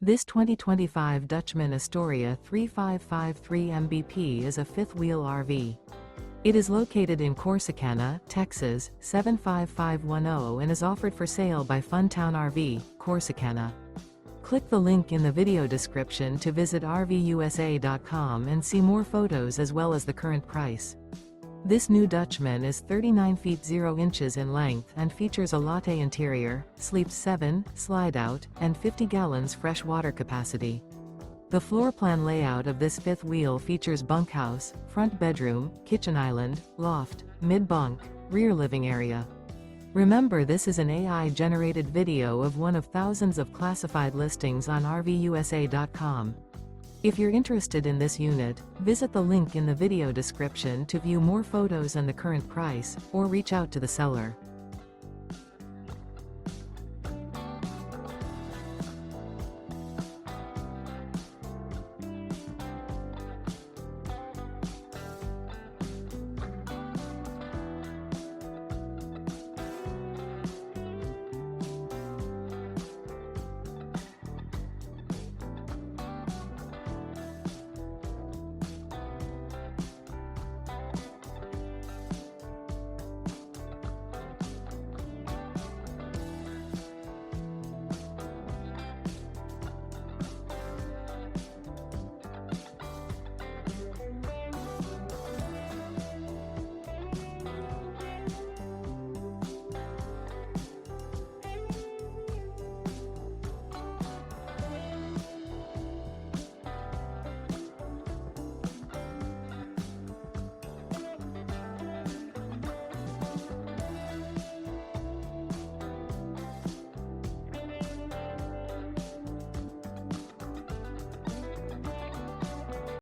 This 2025 Dutchmen Astoria 3553 MBP is a fifth-wheel RV. It is located in Corsicana, Texas, 75510 and is offered for sale by Funtown RV, Corsicana. Click the link in the video description to visit RVUSA.com and see more photos as well as the current price. This new Dutchman is 39 feet 0 inches in length and features a LATTE interior, sleeps 7, slide-out, and 50 gallons fresh water capacity. The floor plan layout of this fifth wheel features bunkhouse, front bedroom, kitchen island, loft, mid-bunk, rear living area. Remember, this is an AI-generated video of one of thousands of classified listings on RVUSA.com. If you're interested in this unit, visit the link in the video description to view more photos and the current price, or reach out to the seller.